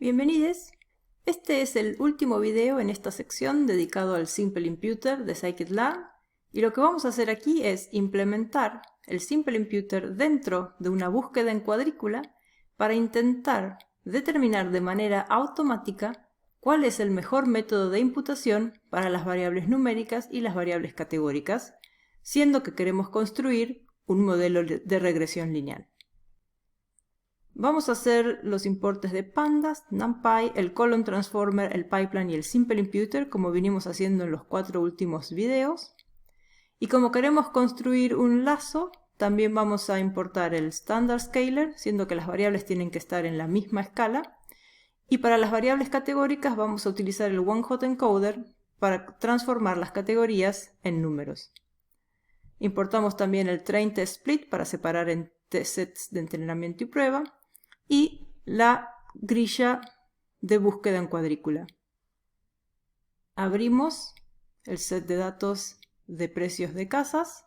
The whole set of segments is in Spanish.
Bienvenidos. Este es el último video en esta sección dedicado al Simple Imputer de Scikit-learn, y lo que vamos a hacer aquí es implementar el Simple Imputer dentro de una búsqueda en cuadrícula para intentar determinar de manera automática cuál es el mejor método de imputación para las variables numéricas y las variables categóricas, siendo que queremos construir un modelo de regresión lineal. Vamos a hacer los importes de pandas, numpy, el column transformer, el pipeline y el simple imputer como vinimos haciendo en los 4 últimos videos. Y como queremos construir un lazo, también vamos a importar el standard scaler, siendo que las variables tienen que estar en la misma escala. Y para las variables categóricas vamos a utilizar el one-hot encoder para transformar las categorías en números. Importamos también el train test split para separar en sets de entrenamiento y prueba, y la grilla de búsqueda en cuadrícula. Abrimos el set de datos de precios de casas.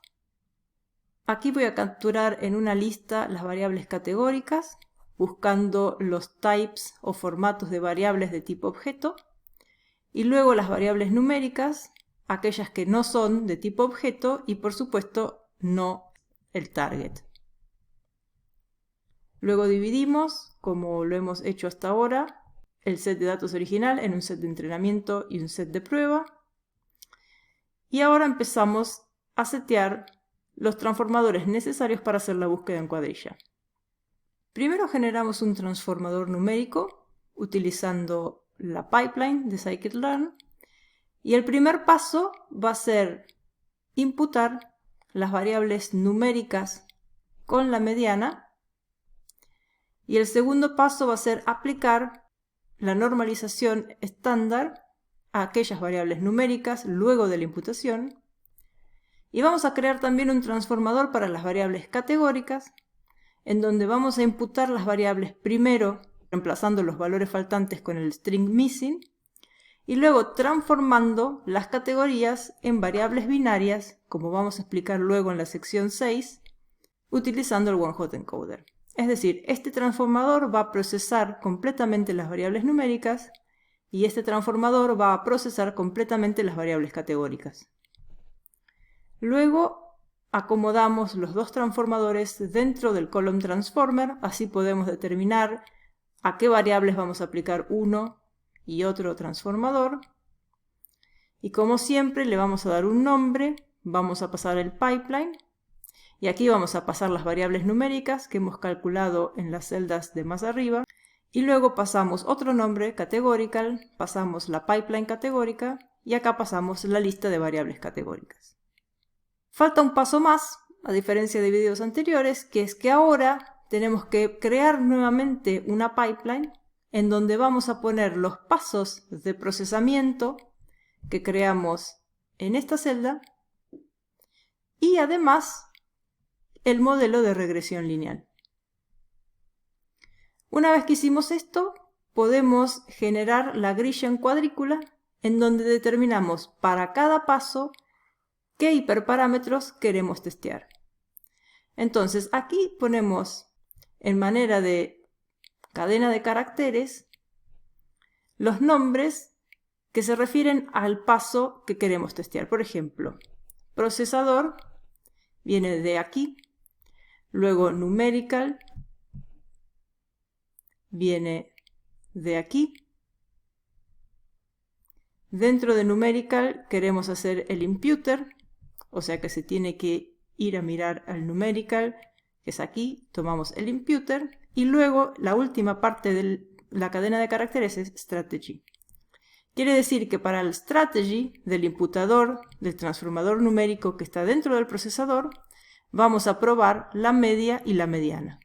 Aquí voy a capturar en una lista las variables categóricas, buscando los types o formatos de variables de tipo objeto, y luego las variables numéricas, aquellas que no son de tipo objeto y por supuesto no el target. Luego dividimos, como lo hemos hecho hasta ahora, el set de datos original en un set de entrenamiento y un set de prueba. Y ahora empezamos a setear los transformadores necesarios para hacer la búsqueda en cuadrilla. Primero generamos un transformador numérico utilizando la pipeline de Scikit-learn. Y el primer paso va a ser imputar las variables numéricas con la mediana. Y el segundo paso va a ser aplicar la normalización estándar a aquellas variables numéricas luego de la imputación. Y vamos a crear también un transformador para las variables categóricas, en donde vamos a imputar las variables primero, reemplazando los valores faltantes con el string missing, y luego transformando las categorías en variables binarias, como vamos a explicar luego en la sección 6, utilizando el one-hot encoder. Es decir, este transformador va a procesar completamente las variables numéricas y este transformador va a procesar completamente las variables categóricas. Luego acomodamos los dos transformadores dentro del column transformer, así podemos determinar a qué variables vamos a aplicar uno y otro transformador. Y como siempre le vamos a dar un nombre, vamos a pasar el pipeline. Y aquí vamos a pasar las variables numéricas que hemos calculado en las celdas de más arriba. Y luego pasamos otro nombre, categorical, pasamos la pipeline categórica y acá pasamos la lista de variables categóricas. Falta un paso más, a diferencia de videos anteriores, que es que ahora tenemos que crear nuevamente una pipeline en donde vamos a poner los pasos de procesamiento que creamos en esta celda y además el modelo de regresión lineal. Una vez que hicimos esto, podemos generar la grilla en cuadrícula en donde determinamos para cada paso qué hiperparámetros queremos testear. Entonces aquí ponemos en manera de cadena de caracteres los nombres que se refieren al paso que queremos testear. Por ejemplo, procesador viene de aquí. Luego numerical viene de aquí. Dentro de numerical queremos hacer el imputer, o sea que se tiene que ir a mirar al numerical, que es aquí, tomamos el imputer, y luego la última parte de la cadena de caracteres es strategy. Quiere decir que para el strategy del imputador, del transformador numérico que está dentro del procesador, vamos a probar la media y la mediana.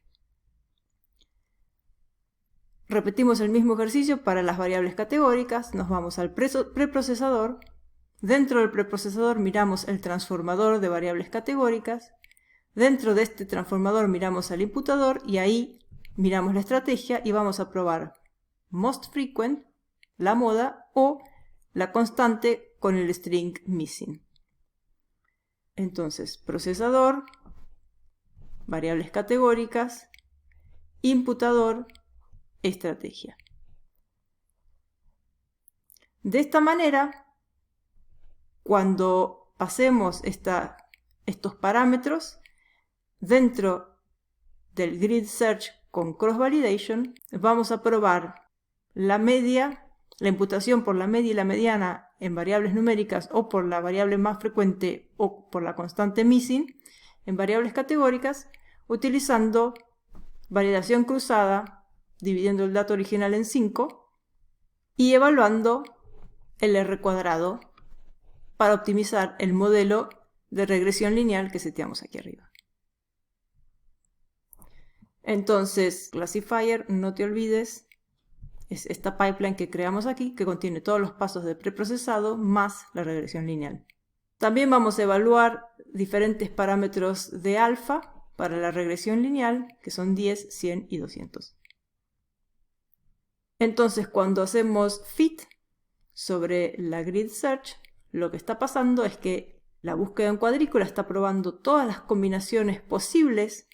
Repetimos el mismo ejercicio para las variables categóricas. Nos vamos al preprocesador. Dentro del preprocesador miramos el transformador de variables categóricas. Dentro de este transformador miramos al imputador y ahí miramos la estrategia y vamos a probar most frequent, la moda, o la constante con el string missing. Entonces, procesador, variables categóricas, imputador, estrategia. De esta manera, cuando pasemos estos parámetros dentro del grid search con cross validation, vamos a probar la media, la imputación por la media y la mediana en variables numéricas o por la variable más frecuente o por la constante missing en variables categóricas, utilizando validación cruzada, dividiendo el dato original en 5 y evaluando el R cuadrado para optimizar el modelo de regresión lineal que seteamos aquí arriba. Entonces, Classifier, no te olvides, es esta pipeline que creamos aquí, que contiene todos los pasos de preprocesado más la regresión lineal. También vamos a evaluar diferentes parámetros de alfa para la regresión lineal, que son 10, 100 y 200. Entonces, cuando hacemos fit sobre la grid search, lo que está pasando es que la búsqueda en cuadrícula está probando todas las combinaciones posibles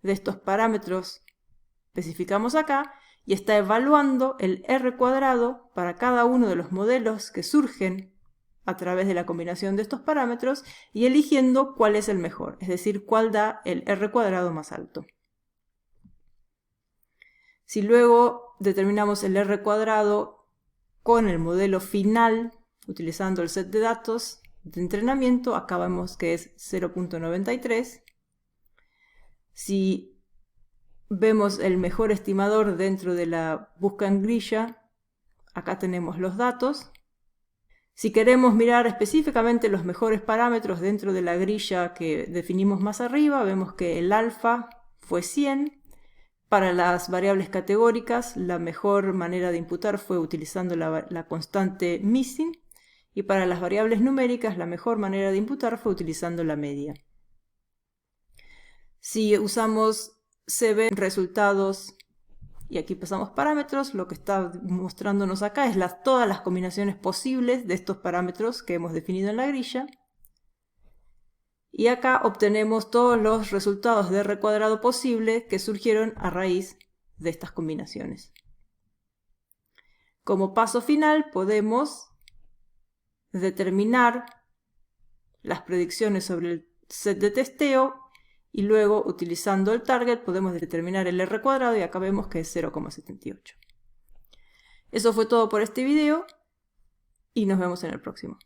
de estos parámetros que especificamos acá y está evaluando el R cuadrado para cada uno de los modelos que surgen a través de la combinación de estos parámetros y eligiendo cuál es el mejor, es decir, cuál da el R cuadrado más alto. Si luego determinamos el R cuadrado con el modelo final, utilizando el set de datos de entrenamiento, acá vemos que es 0.93. Si vemos el mejor estimador dentro de la búsqueda en grilla, acá tenemos los datos. Si queremos mirar específicamente los mejores parámetros dentro de la grilla que definimos más arriba, vemos que el alfa fue 100. Para las variables categóricas, la mejor manera de imputar fue utilizando la constante missing. Y para las variables numéricas, la mejor manera de imputar fue utilizando la media. Si usamos CB resultados y aquí pasamos parámetros, lo que está mostrándonos acá es todas las combinaciones posibles de estos parámetros que hemos definido en la grilla. Y acá obtenemos todos los resultados de R cuadrado posible que surgieron a raíz de estas combinaciones. Como paso final podemos determinar las predicciones sobre el set de testeo y luego utilizando el target podemos determinar el R cuadrado y acá vemos que es 0,78. Eso fue todo por este video y nos vemos en el próximo.